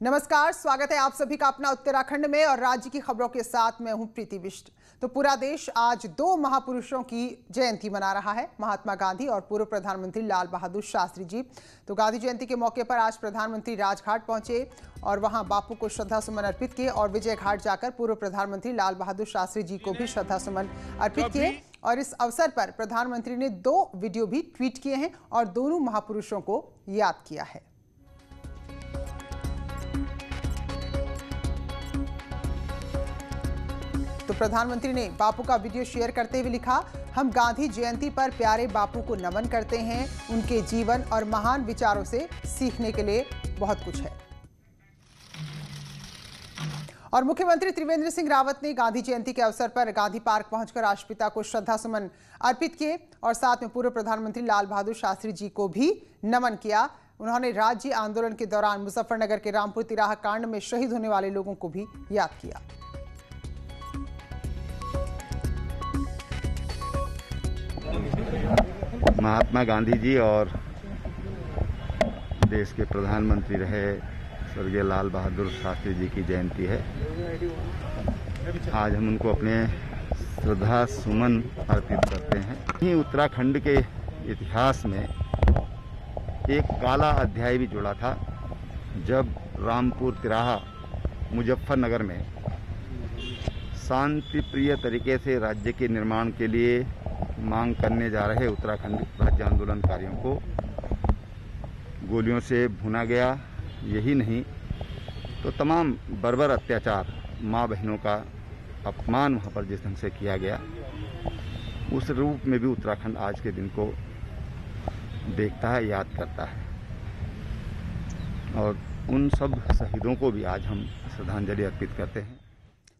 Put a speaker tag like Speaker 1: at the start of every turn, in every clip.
Speaker 1: नमस्कार, स्वागत है आप सभी का अपना उत्तराखंड में और राज्य की खबरों के साथ मैं हूं प्रीति बिष्ट। तो पूरा देश आज दो महापुरुषों की जयंती मना रहा है, महात्मा गांधी और पूर्व प्रधानमंत्री लाल बहादुर शास्त्री जी। तो गांधी जयंती के मौके पर आज प्रधानमंत्री राजघाट पहुंचे और वहां बापू को श्रद्धा सुमन अर्पित किए और विजय घाट जाकर पूर्व प्रधानमंत्री लाल बहादुर शास्त्री जी को भी श्रद्धा सुमन अर्पित किए। और इस अवसर पर प्रधानमंत्री ने 2 वीडियो भी ट्वीट किए हैं और दोनों महापुरुषों को याद किया है। तो प्रधानमंत्री ने बापू का वीडियो शेयर करते हुए लिखा, हम गांधी जयंती पर प्यारे बापू को नमन करते हैं। उनके जीवन और महान विचारों से सीखने के लिए बहुत कुछ है। और मुख्यमंत्री त्रिवेंद्र सिंह रावत ने गांधी जयंती के अवसर पर गांधी पार्क पहुंचकर राष्ट्रपिता को श्रद्धा सुमन अर्पित किए और साथ में पूर्व प्रधानमंत्री लाल बहादुर शास्त्री जी को भी नमन किया। उन्होंने राज्य आंदोलन के दौरान मुजफ्फरनगर के रामपुर तिराहा कांड में शहीद होने वाले लोगों को भी याद किया।
Speaker 2: महात्मा गांधी जी और देश के प्रधानमंत्री रहे स्वर्गीय लाल बहादुर शास्त्री जी की जयंती है। आज हम उनको अपने श्रद्धा सुमन अर्पित करते हैं। यही उत्तराखंड के इतिहास में एक काला अध्याय भी जुड़ा था, जब रामपुर तिराहा मुजफ्फरनगर में शांति प्रिय तरीके से राज्य के निर्माण के लिए मांग करने जा रहे उत्तराखंड राज्य आंदोलनकारियों को गोलियों से भुना गया। यही नहीं तो तमाम बर्बर अत्याचार, माँ बहनों का अपमान वहाँ पर जिस ढंग से किया गया, उस रूप में भी उत्तराखंड आज के दिन को देखता है, याद करता है। और उन सब शहीदों को भी आज हम श्रद्धांजलि अर्पित करते हैं।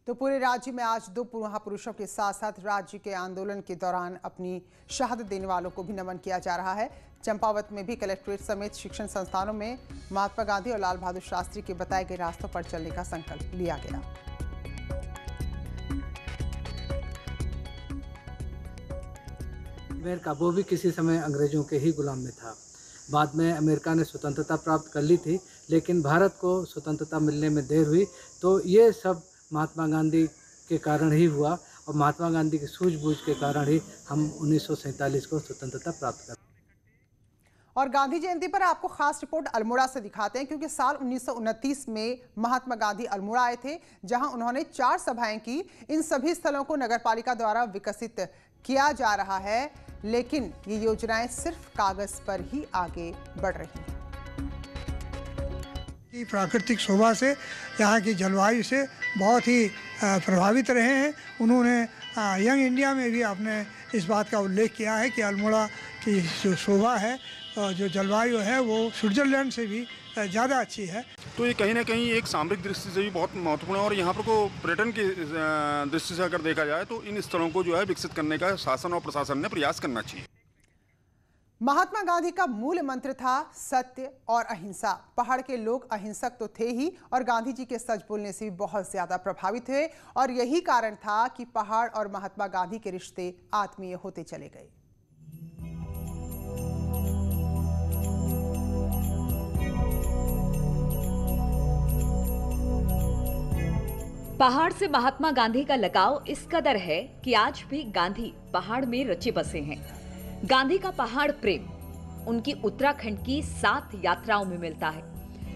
Speaker 1: तो पूरे राज्य में आज 2 महापुरुषों के साथ साथ राज्य के आंदोलन के दौरान अपनी शहादत देने वालों को भी नमन किया जा रहा है। चंपावत में भी कलेक्ट्रेट समेत शिक्षण संस्थानों में महात्मा गांधी और लाल बहादुर शास्त्री के बताए गए रास्तों पर चलने का संकल्प लिया गया।
Speaker 3: अमेरिका वो भी किसी समय अंग्रेजों के ही गुलाम में था। बाद में अमेरिका ने स्वतंत्रता प्राप्त कर ली थी, लेकिन भारत को स्वतंत्रता मिलने में देर हुई। तो ये सब महात्मा गांधी के कारण ही हुआ और महात्मा गांधी की सूझबूझ के कारण ही हम 1947 को स्वतंत्रता प्राप्त कर।
Speaker 1: और गांधी जयंती पर आपको खास रिपोर्ट अल्मोड़ा से दिखाते हैं, क्योंकि साल 1929 में महात्मा गांधी अल्मोड़ा आए थे, जहां उन्होंने 4 सभाएं की। इन सभी स्थलों को नगरपालिका द्वारा विकसित किया जा रहा है, लेकिन ये योजनाएं सिर्फ कागज पर ही आगे बढ़ रही हैं।
Speaker 4: प्राकृतिक शोभा से, यहाँ की जलवायु से बहुत ही प्रभावित रहे हैं। उन्होंने यंग इंडिया में भी आपने इस बात का उल्लेख किया है कि अल्मोड़ा की जो शोभा है, जो जलवायु है, वो स्विट्जरलैंड से भी ज़्यादा अच्छी है।
Speaker 5: तो ये कहीं ना कहीं एक सामरिक दृष्टि से भी बहुत महत्वपूर्ण है और यहाँ पर को पर्यटन की दृष्टि से अगर देखा जाए तो इन स्थलों को जो है विकसित करने का शासन और प्रशासन ने प्रयास करना चाहिए।
Speaker 1: महात्मा गांधी का मूल मंत्र था सत्य और अहिंसा। पहाड़ के लोग अहिंसक तो थे ही और गांधी जी के सच बोलने से भी बहुत ज्यादा प्रभावित हुए और यही कारण था कि पहाड़ और महात्मा गांधी के रिश्ते आत्मीय होते चले गए।
Speaker 6: पहाड़ से महात्मा गांधी का लगाव इस कदर है कि आज भी गांधी पहाड़ में रचे बसे हैं। गांधी का पहाड़ प्रेम उनकी उत्तराखंड की 7 यात्राओं में मिलता है,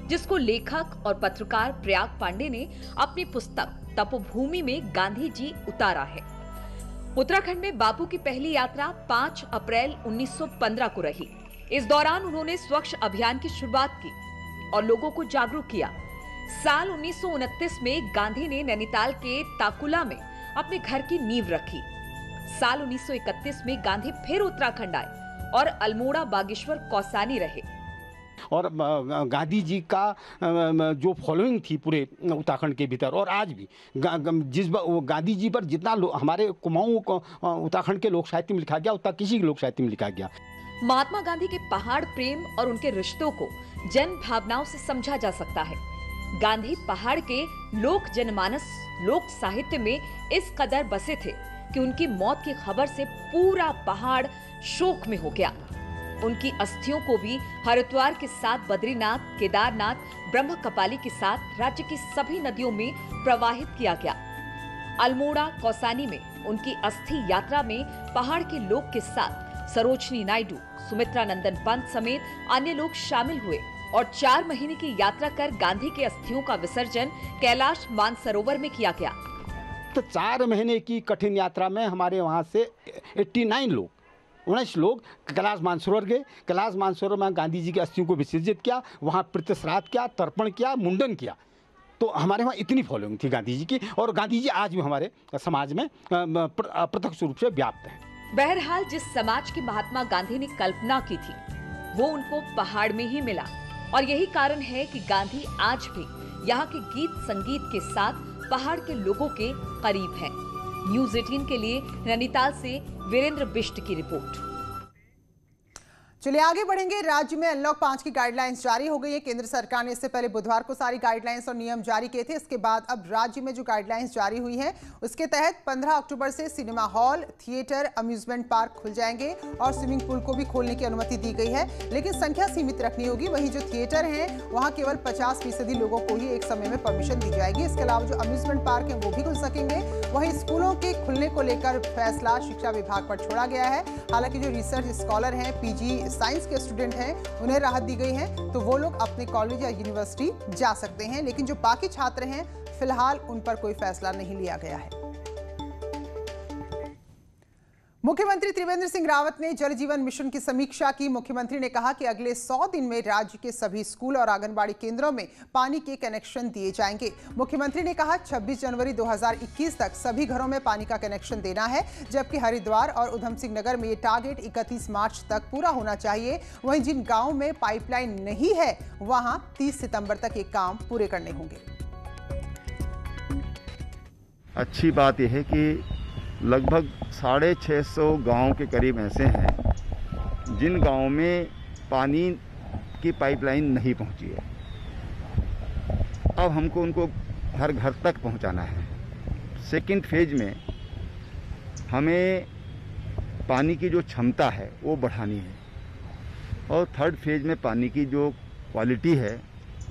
Speaker 6: जिसको लेखक और पत्रकार प्रयाग पांडे ने अपनी पुस्तक तपोभूमि में गांधी जी उतारा है। उत्तराखंड में बापू की पहली यात्रा 5 अप्रैल 1915 को रही। इस दौरान उन्होंने स्वच्छ अभियान की शुरुआत की और लोगों को जागरूक किया। साल 1929 में गांधी ने नैनीताल के ताकुला में अपने घर की नींव रखी। साल 1931 में गांधी फिर उत्तराखंड आए और अल्मोड़ा, बागेश्वर, कौसानी रहे।
Speaker 7: और गांधी जी का जो फॉलोइंग थी पूरे उत्तराखंड के भीतर, और आज भी गांधी जी पर जितना हमारे कुमाऊं को उत्तराखंड के लोक साहित्य में लिखा गया, उतना किसी के लोक साहित्य में लिखा गया।
Speaker 6: महात्मा गांधी के पहाड़ प्रेम और उनके रिश्तों को जन भावनाओं से समझा जा सकता है। गांधी पहाड़ के लोक जनमानस, लोक साहित्य में इस कदर बसे थे कि उनकी मौत की खबर से पूरा पहाड़ शोक में हो गया। उनकी अस्थियों को भी हरिद्वार के साथ बद्रीनाथ, केदारनाथ, ब्रह्म कपाली के साथ राज्य की सभी नदियों में प्रवाहित किया गया। अल्मोड़ा, कौसानी में उनकी अस्थि यात्रा में पहाड़ के लोग के साथ सरोजनी नायडू, सुमित्रा नंदन पंत समेत अन्य लोग शामिल हुए और 4 महीने की यात्रा कर गांधी के अस्थियों का विसर्जन कैलाश मानसरोवर में किया गया।
Speaker 7: तो 4 महीने की कठिन यात्रा में हमारे वहाँ से 19 लोग कैलाश मानसरोवर गए। कैलाश मानसरोवर में गांधी जी की अस्थियों को विसर्जित किया, वहाँ प्रतिश्राद्ध किया, तर्पण किया, मुंडन किया। तो हमारे वहाँ इतनी फॉलोइंग थी गांधी जी की, और गांधी जी आज भी हमारे समाज में प्रत्यक्ष रूप से व्याप्त हैं।
Speaker 6: बहरहाल जिस समाज की महात्मा गांधी ने कल्पना की थी वो उनको पहाड़ में ही मिला, और यही कारण है कि गांधी आज भी यहाँ के गीत संगीत के साथ पहाड़ के लोगों के करीब हैं। न्यूज़ 18 के लिए नैनीताल से वीरेंद्र बिष्ट की रिपोर्ट।
Speaker 1: चलिए आगे बढ़ेंगे। राज्य में अनलॉक 5 की गाइडलाइंस जारी हो गई है। केंद्र सरकार ने इससे पहले बुधवार को सारी गाइडलाइंस और नियम जारी किए थे। इसके बाद अब राज्य में जो गाइडलाइंस जारी हुई है उसके तहत 15 अक्टूबर से cinema hall, theatre, amusement park खुल जाएंगे और स्विमिंग पूल को भी खोलने की अनुमति दी गई है, लेकिन संख्या सीमित रखनी होगी। वहीं जो थिएटर हैं वहां केवल 50% लोगों को ही एक समय में परमिशन दी जाएगी। इसके अलावा जो अम्यूजमेंट पार्क है वो भी खुल सकेंगे। वहीं स्कूलों के खुलने को लेकर फैसला शिक्षा विभाग पर छोड़ा गया है। हालांकि जो रिसर्च स्कॉलर हैं, पीजी साइंस के स्टूडेंट हैं, उन्हें राहत दी गई है, तो वो लोग अपने कॉलेज या यूनिवर्सिटी जा सकते हैं, लेकिन जो बाकी छात्र हैं फिलहाल उन पर कोई फैसला नहीं लिया गया है। मुख्यमंत्री त्रिवेंद्र सिंह रावत ने जल जीवन मिशन की समीक्षा की। मुख्यमंत्री ने कहा कि अगले 100 दिन में राज्य के सभी स्कूल और आंगनबाड़ी केंद्रों में पानी के कनेक्शन दिए जाएंगे। मुख्यमंत्री ने कहा 26 जनवरी 2021 तक सभी घरों में पानी का कनेक्शन देना है, जबकि हरिद्वार और उधम सिंह नगर में ये टारगेट 31 मार्च तक पूरा होना चाहिए। वहीं जिन गाँवों में पाइपलाइन नहीं है वहां 30 सितंबर तक ये काम पूरे करने होंगे।
Speaker 2: अच्छी बात यह है कि लगभग 650 गांव के करीब ऐसे हैं जिन गांवों में पानी की पाइपलाइन नहीं पहुंची है। अब हमको उनको हर घर तक पहुंचाना है। सेकंड फेज में हमें पानी की जो क्षमता है वो बढ़ानी है, और थर्ड फेज में पानी की जो क्वालिटी है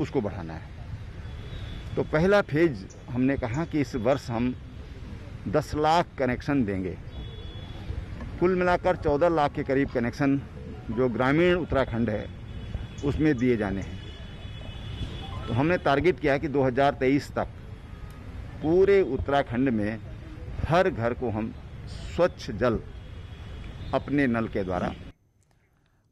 Speaker 2: उसको बढ़ाना है। तो पहला फेज हमने कहा कि इस वर्ष हम 10 लाख कनेक्शन देंगे। कुल मिलाकर 14 लाख के करीब कनेक्शन जो ग्रामीण उत्तराखंड है उसमें दिए जाने हैं। तो हमने टारगेट किया कि 2023 तक पूरे उत्तराखंड में हर घर को हम स्वच्छ जल अपने नल के द्वारा।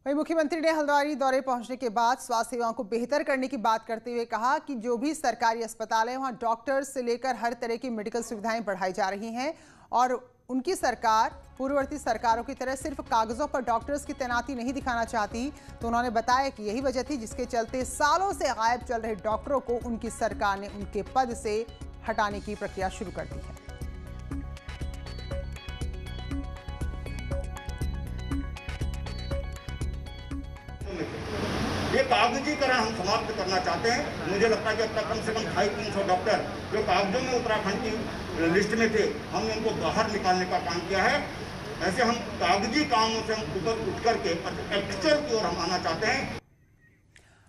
Speaker 1: वहीं मुख्यमंत्री ने हल्द्वानी दौरे पहुंचने के बाद स्वास्थ्य सेवाओं को बेहतर करने की बात करते हुए कहा कि जो भी सरकारी अस्पताल है वहां डॉक्टर्स से लेकर हर तरह की मेडिकल सुविधाएं बढ़ाई जा रही हैं, और उनकी सरकार पूर्ववर्ती सरकारों की तरह सिर्फ कागजों पर डॉक्टर्स की तैनाती नहीं दिखाना चाहती। तो उन्होंने बताया कि यही वजह थी जिसके चलते सालों से गायब चल रहे डॉक्टरों को उनकी सरकार ने उनके पद से हटाने की प्रक्रिया शुरू कर दी है।
Speaker 8: ये कागजीकरण हम समाप्त करना चाहते हैं। मुझे लगता है कि अब तक कम से कम 250-300 डॉक्टर जो कागजों में उत्तराखंड की लिस्ट में थे, हमने उनको बाहर निकालने का काम किया है। ऐसे हम कागजी कामों से हम ऊपर उठ करके एक्चुअल की ओर हम आना चाहते हैं।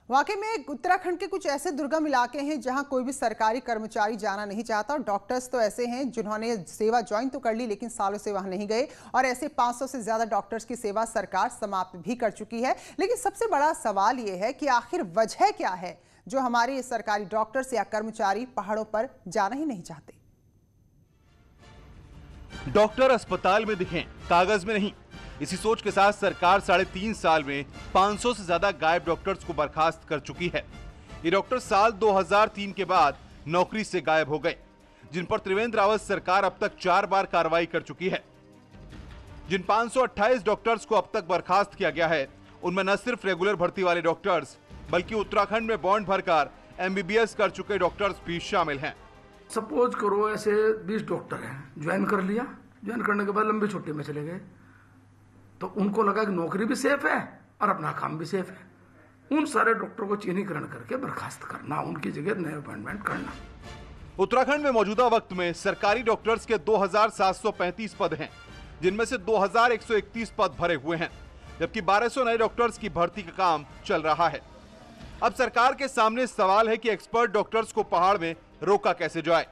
Speaker 1: वाकई में उत्तराखंड के कुछ ऐसे दुर्गम इलाके हैं जहां कोई भी सरकारी कर्मचारी जाना नहीं चाहता, और डॉक्टर्स तो ऐसे हैं जिन्होंने सेवा ज्वाइन तो कर ली लेकिन सालों से वहां नहीं गए, और ऐसे 500 से ज्यादा डॉक्टर्स की सेवा सरकार समाप्त भी कर चुकी है। लेकिन सबसे बड़ा सवाल यह है कि आखिर वजह क्या है जो हमारे सरकारी डॉक्टर्स या कर्मचारी पहाड़ों पर जाना ही नहीं चाहते।
Speaker 9: डॉक्टर अस्पताल में दिखें, कागज में नहीं। इसी सोच के साथ सरकार 3.5 साल में 500 से ज्यादा गायब डॉक्टर्स को बर्खास्त कर चुकी है। ये डॉक्टर साल 2003 के बाद नौकरी से गायब हो गए, जिन पर त्रिवेंद्र रावत सरकार अब तक 4 बार कार्रवाई कर चुकी है। जिन 528 डॉक्टर्स को अब तक बर्खास्त किया गया है उनमें न सिर्फ रेगुलर भर्ती वाले डॉक्टर्स बल्कि उत्तराखंड में बॉन्ड भरकर MBBS कर चुके डॉक्टर्स भी शामिल हैं।
Speaker 10: सपोज करो ऐसे 20 डॉक्टर हैं, ज्वाइन कर लिया, ज्वाइन करने के बाद लंबी छुट्टी में चले गए, तो उनको लगा कि नौकरी भी सेफ है और अपना काम भी सेफ है। उन सारे डॉक्टरों को चिन्हीकरण करके बर्खास्त करना, उनकी जगह नए अपॉइंटमेंट करना।
Speaker 9: उत्तराखंड में मौजूदा वक्त में सरकारी डॉक्टर्स के 2735 पद हैं, जिनमें से 2131 पद भरे हुए हैं। जबकि 1200 नए डॉक्टर्स की भर्ती का काम चल रहा है। अब सरकार के सामने सवाल है कि एक्सपर्ट डॉक्टर्स को पहाड़ में रोका कैसे जाए।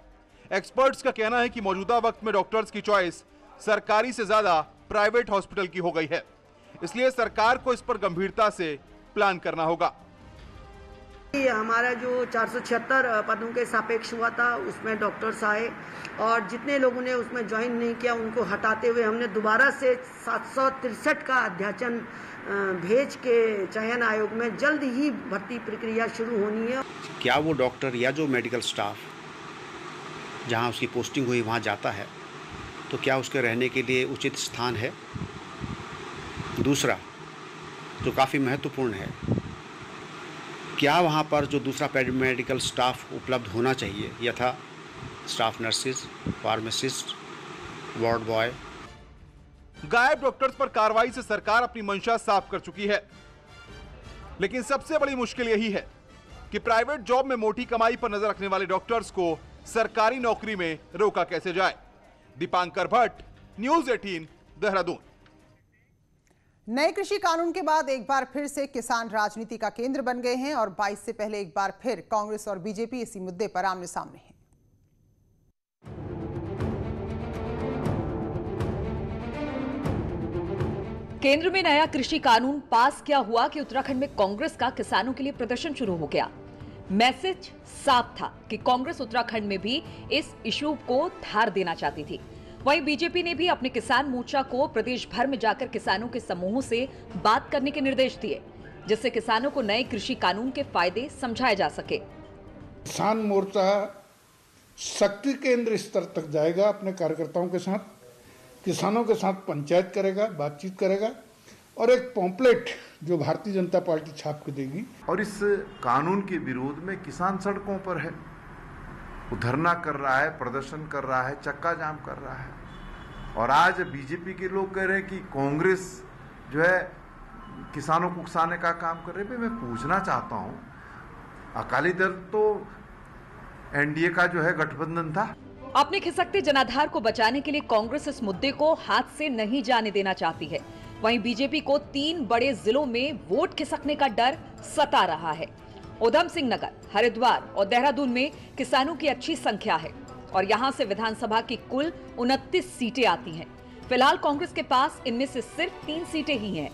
Speaker 9: एक्सपर्ट्स का कहना है कि मौजूदा वक्त में डॉक्टर्स की चॉइस सरकारी से ज्यादा प्राइवेट हॉस्पिटल की हो गई है, इसलिए सरकार को इस पर गंभीरता से प्लान करना होगा।
Speaker 11: हमारा जो 476 पदों के सापेक्ष हुआ था उसमें डॉक्टर्स आए और जितने लोगों ने उसमें ज्वाइन नहीं किया उनको हटाते हुए हमने दोबारा से 763 का अध्याचन भेज के चयन आयोग में जल्द ही भर्ती प्रक्रिया शुरू होनी है।
Speaker 12: क्या वो डॉक्टर या जो मेडिकल स्टाफ जहां उसकी पोस्टिंग हुई वहां जाता है तो क्या उसके रहने के लिए उचित स्थान है? दूसरा जो काफ़ी महत्वपूर्ण है, क्या वहाँ पर जो दूसरा पैरामेडिकल स्टाफ उपलब्ध होना चाहिए, यथा staff nurses, pharmacist, ward boy.
Speaker 9: गायब डॉक्टर्स पर कार्रवाई से सरकार अपनी मंशा साफ कर चुकी है, लेकिन सबसे बड़ी मुश्किल यही है कि प्राइवेट जॉब में मोटी कमाई पर नजर रखने वाले डॉक्टर्स को सरकारी नौकरी में रोका कैसे जाए। दीपांकर भट्ट, न्यूज़ 18, देहरादून।
Speaker 1: नए कृषि कानून के बाद एक बार फिर से किसान राजनीति का केंद्र बन गए हैं और 22 से पहले एक बार फिर कांग्रेस और बीजेपी इसी मुद्दे पर आमने सामने हैं।
Speaker 6: केंद्र में नया कृषि कानून पास क्या हुआ कि उत्तराखंड में कांग्रेस का किसानों के लिए प्रदर्शन शुरू हो गया। मैसेज साफ था कि कांग्रेस उत्तराखंड में भी इस इशू को धार देना चाहती थी। वहीं बीजेपी ने भी अपने किसान मोर्चा को प्रदेश भर में जाकर किसानों के समूहों से बात करने के निर्देश दिए, जिससे किसानों को नए कृषि कानून के फायदे समझाए जा सके।
Speaker 13: किसान मोर्चा शक्ति केंद्र स्तर तक जाएगा, अपने कार्यकर्ताओं के साथ, किसानों के साथ पंचायत करेगा, बातचीत करेगा और एक पॉम्पलेट जो भारतीय जनता पार्टी छाप के देगी।
Speaker 14: और इस कानून के विरोध में किसान सड़कों पर है, वो धरना कर रहा है, प्रदर्शन कर रहा है, चक्का जाम कर रहा है। और आज बीजेपी के लोग कह रहे हैं कि कांग्रेस जो है किसानों को उकसाने का काम कर रही है। मैं पूछना चाहता हूं, अकाली दल तो एनडीए का जो है गठबंधन था।
Speaker 6: अपने खिसकते जनाधार को बचाने के लिए कांग्रेस इस मुद्दे को हाथ से नहीं जाने देना चाहती है। वहीं बीजेपी को 3 बड़े जिलों में वोट खिसकने का डर सता रहा है। उधम सिंह नगर, हरिद्वार और देहरादून में किसानों की अच्छी संख्या है और यहां से विधानसभा की कुल 29 सीटें आती हैं। फिलहाल कांग्रेस के पास इनमें से सिर्फ 3 सीटें ही हैं।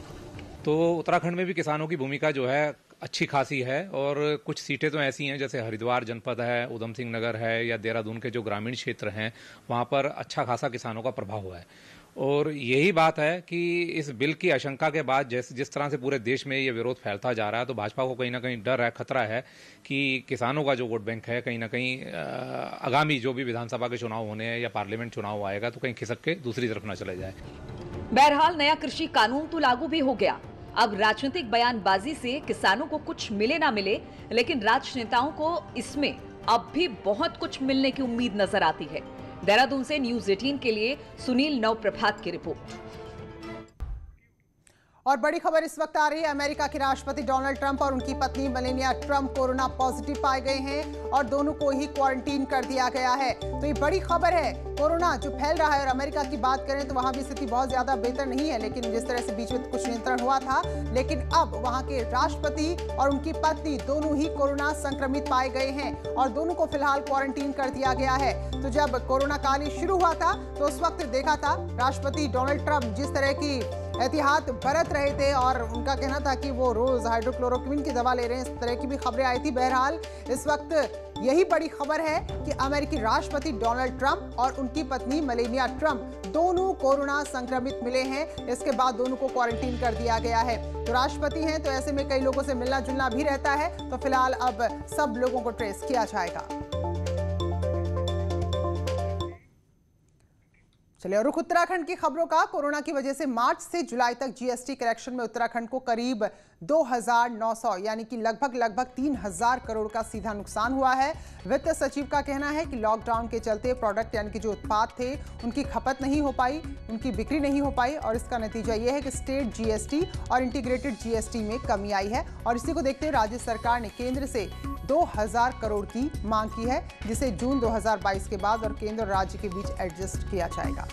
Speaker 15: तो उत्तराखंड में भी किसानों की भूमिका जो है अच्छी खासी है और कुछ सीटें तो ऐसी हैं जैसे हरिद्वार जनपद है, उधम सिंह नगर है या देहरादून के जो ग्रामीण क्षेत्र हैं वहां पर अच्छा खासा किसानों का प्रभाव हुआ है। और यही बात है कि इस बिल की आशंका के बाद जिस तरह से पूरे देश में ये विरोध फैलता जा रहा है, तो भाजपा को कहीं ना कहीं डर है, खतरा है कि किसानों का जो वोट बैंक है कहीं ना कहीं आगामी जो भी विधानसभा के चुनाव होने हैं या पार्लियामेंट चुनाव आएगा तो कहीं खिसक के दूसरी तरफ न चले जाए।
Speaker 6: बहरहाल नया कृषि कानून तो लागू भी हो गया। अब राजनीतिक बयानबाजी से किसानों को कुछ मिले ना मिले, लेकिन राजनेताओं को इसमें अब भी बहुत कुछ मिलने की उम्मीद नजर आती है। देहरादून से न्यूज़ 18 के लिए सुनील नवप्रभात की रिपोर्ट।
Speaker 1: और बड़ी खबर इस वक्त आ रही है, अमेरिका के राष्ट्रपति डोनाल्ड ट्रंप और उनकी पत्नी मेलानिया ट्रंप कोरोना पॉजिटिव पाए गए हैं और दोनों को ही क्वारंटीन कर दिया गया है। तो ये बड़ी खबर है। कोरोना जो फैल रहा है और अमेरिका की बात करें तो वहां भी स्थिति बहुत ज्यादा बेहतर नहीं है, लेकिन जिस तरह से बीच में कुछ नियंत्रण हुआ था, लेकिन अब वहां के राष्ट्रपति और उनकी पत्नी दोनों ही कोरोना संक्रमित पाए गए हैं और दोनों को फिलहाल क्वारंटीन कर दिया गया है। तो जब कोरोना काल शुरू हुआ था तो उस वक्त देखा था राष्ट्रपति डोनाल्ड ट्रंप जिस तरह की एहतियात बरत रहे थे और उनका कहना था कि वो रोज हाइड्रोक्लोरोक्विन की दवा ले रहे हैं, इस तरह की भी खबरें आई थी। बहरहाल इस वक्त यही बड़ी खबर है कि अमेरिकी राष्ट्रपति डोनाल्ड ट्रंप और उनकी पत्नी मेलानिया ट्रंप दोनों कोरोना संक्रमित मिले हैं। इसके बाद दोनों को क्वारंटीन कर दिया गया है। तो राष्ट्रपति हैं तो ऐसे में कई लोगों से मिलना जुलना भी रहता है, तो फिलहाल अब सब लोगों को ट्रेस किया जाएगा। चलिए और रुख उत्तराखंड की खबरों का। कोरोना की वजह से मार्च से जुलाई तक जीएसटी कलेक्शन में उत्तराखंड को करीब 2,900 यानी कि लगभग 3,000 करोड़ का सीधा नुकसान हुआ है। वित्त सचिव का कहना है कि लॉकडाउन के चलते प्रोडक्ट यानी कि जो उत्पाद थे उनकी खपत नहीं हो पाई, उनकी बिक्री नहीं हो पाई और इसका नतीजा यह है कि स्टेट जीएसटी और इंटीग्रेटेड जीएसटी में कमी आई है। और इसी को देखते हुए राज्य सरकार ने केंद्र से 2,000 करोड़ की मांग की है, जिसे जून 2022 के बाद और केंद्र और राज्य के बीच एडजस्ट किया जाएगा।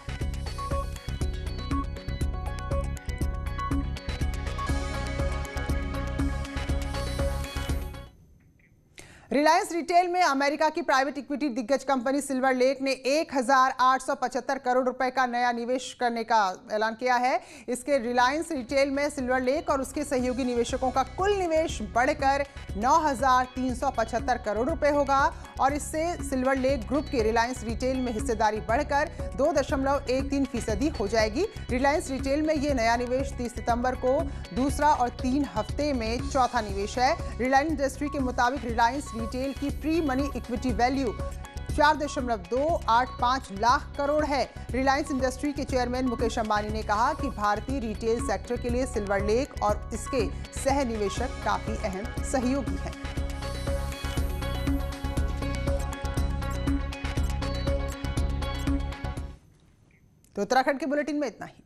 Speaker 1: रिलायंस रिटेल में अमेरिका की प्राइवेट इक्विटी दिग्गज कंपनी सिल्वर लेक ने 1875 करोड़ रुपए का नया निवेश करने का ऐलान किया है। इसके रिलायंस रिटेल में सिल्वर लेक और उसके सहयोगी निवेशकों का कुल निवेश बढ़कर 9375 करोड़ रुपए होगा और इससे सिल्वर लेक ग्रुप के रिलायंस रिटेल में हिस्सेदारी बढ़कर 2.13% हो जाएगी। रिलायंस रिटेल में ये नया निवेश 30 सितंबर को दूसरा और 3 हफ्ते में चौथा निवेश है। रिलायंस इंडस्ट्री के मुताबिक रिलायंस रिटेल की pre money equity value 4.285 lakh crore है। रिलायंस इंडस्ट्री के चेयरमैन मुकेश अंबानी ने कहा कि भारतीय रिटेल सेक्टर के लिए सिल्वर लेक और इसके सह निवेशक काफी अहम सहयोगी हैं। तो उत्तराखंड के बुलेटिन में इतना ही।